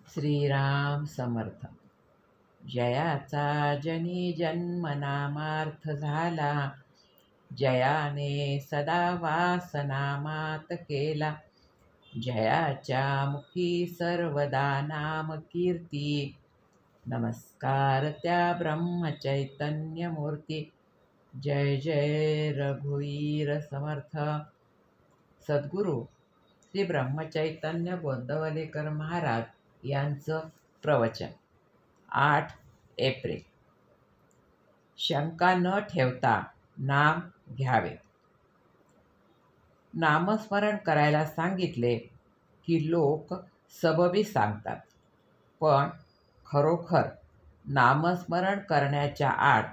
श्रीराम समर्थ. जयाचा जनी जन्म नामार्थ झाला, जयाने सदा वासनामात केला. जयाच्या मुखी सर्वदा नाम कीर्ती, नमस्कार त्या ब्रह्मचैतन्य मूर्ती. जय जय रघुवीर समर्थ. सद्गुरू श्री ब्रह्मचैतन्य गोंदवलेकर महाराज यांचं प्रवचन. 8 एप्रिल. शंका न ठेवता नाम घ्यावे. नामस्मरण करायला सांगितले की लोक सबबी सांगतात, पण खरोखर नामस्मरण करण्याच्या आड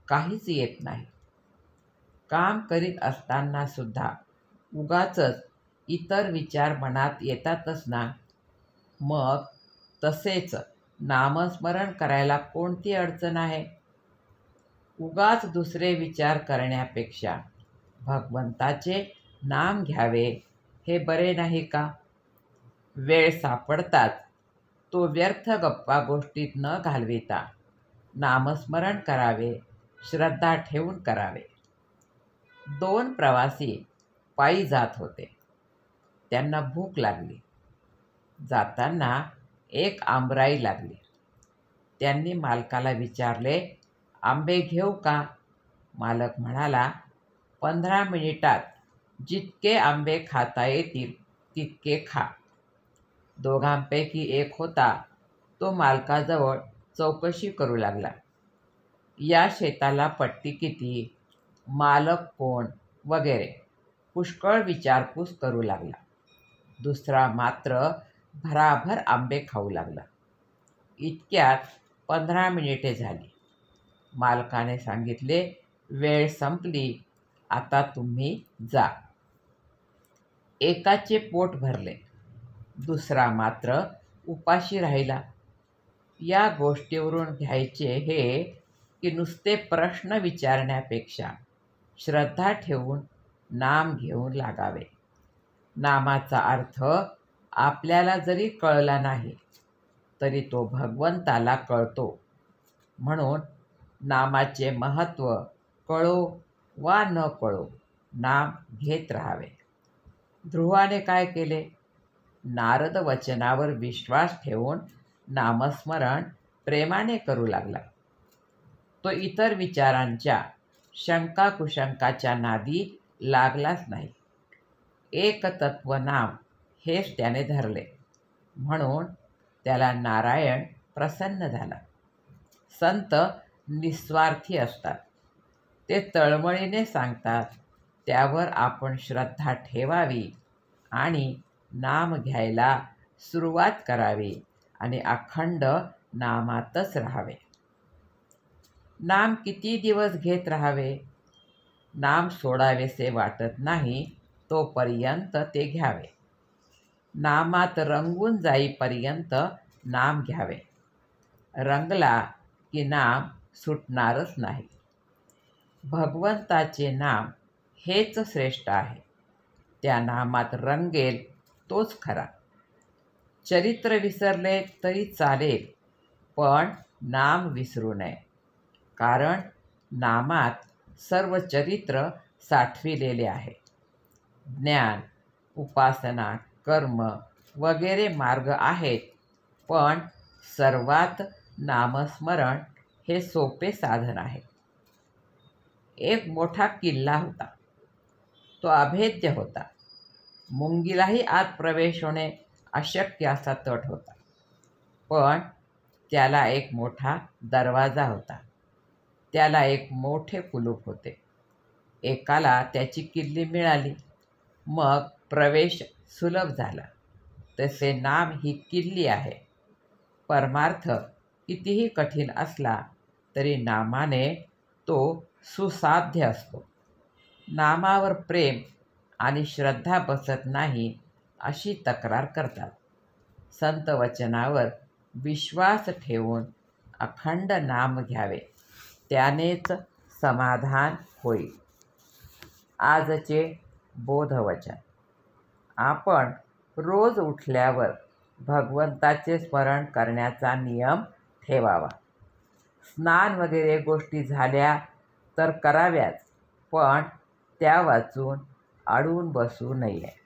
काहीच येत नाही. काम करीत असताना सुद्धा उगाचच इतर विचार मनात येतातच ना. मग तसेच नामस्मरण करायला कोणती अडचण आहे? उगाच दुसरे विचार करण्यापेक्षा भगवंताचे नाम घ्यावे हे बरे नाही का? वेळ सापडताच तो व्यर्थ गप्पा गोष्टीत न घालविता नामस्मरण करावे, श्रद्धा ठेवून करावे. 2 प्रवासी पायी जात होते. त्यांना भूक लागली. जाताना एक आंबराई लागली. त्यांनी मालकाला विचारले, आंबे घेऊ का? मालक म्हणाला, 15 मिनिटात जितके आंबे खाता येतील तितके खा. दोघांपैकी एक होता तो मालकाजवळ चौकशी करू लागला. या शेताला पट्टी किती, मालक कोण वगैरे पुष्कळ विचारपूस करू लागला. दुसरा मात्र भराभर आंबे खाऊ लागला. इतक्यात 15 मिनिटे झाली. मालकाने सांगितले, वेळ संपली, आता तुम्ही जा. एकाचे पोट भरले, दुसरा मात्र उपाशी राहिला. या गोष्टीवरून घ्यायचे हे की नुसते प्रश्न विचारण्यापेक्षा श्रद्धा ठेवून नाम घेऊन लागावे. नामाचा अर्थ आपल्याला जरी कळला नाही तरी तो भगवंताला कळतो. म्हणून नामाचे महत्त्व कळो वा न कळो नाम घेत राहावे. ध्रुवाने काय केले? नारद वचनावर विश्वास ठेवून नामस्मरण प्रेमाने करू लागला. तो इतर विचारांच्या शंका कुशंकाच्या नादी लागलाच नाही. एक तत्व नाम हेच त्याने धरले. म्हणून त्याला नारायण प्रसन्न झाला. संत निस्वार्थी असतात. ते तळमळीने सांगतात, त्यावर आपण श्रद्धा ठेवावी आणि नाम घ्यायला सुरुवात करावी आणि अखंड नामातच राहावे. नाम किती दिवस घेत राहावे? नाम सोडावेसे वाटत नाही तोपर्यंत ते घ्यावे. नामात रंगून जाईपर्यंत नाम घ्यावे. रंगला की नाम सुटणारच नाही. भगवंताचे नाम हेच श्रेष्ठ आहे. त्या नामात रंगेल तोच खरा. चरित्र विसरले तरी चालेल, पण नाम विसरू नये. कारण नामात सर्व चरित्र साठविलेले आहे. ज्ञान, उपासना, कर्म वगैरे मार्ग आहेत, पण सर्वात नामस्मरण हे सोपे साधन आहे. एक मोठा किल्ला होता. तो अभेद्य होता. मुंगीलाही आत प्रवेश होणे अशक्य असा तट होता. पण त्याला एक मोठा दरवाजा होता. त्याला एक मोठे कुलूप होते. एकाला त्याची किल्ली मिळाली. मग प्रवेश सुलभ झाला. तसे नाम ही किल्ली आहे. परमार्थ कितीही कठीण असला तरी नामाने तो सुसाध्य असतो. नामावर प्रेम आणि श्रद्धा बसत नाही अशी तक्रार करतात. संत वचनावर विश्वास ठेवून अखंड नाम घ्यावे, त्यानेच समाधान होईल. आजचे बोधवचन. आपण रोज उठल्यावर भगवंताचे स्मरण करण्याचा नियम ठेवावा. स्नान वगैरे गोष्टी झाल्या तर कराव्याच, पण त्या वाचून अडून बसू नये.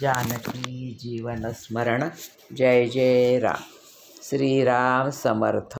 जानकी जीवन स्मरण. जय जय राम. श्रीराम समर्थ.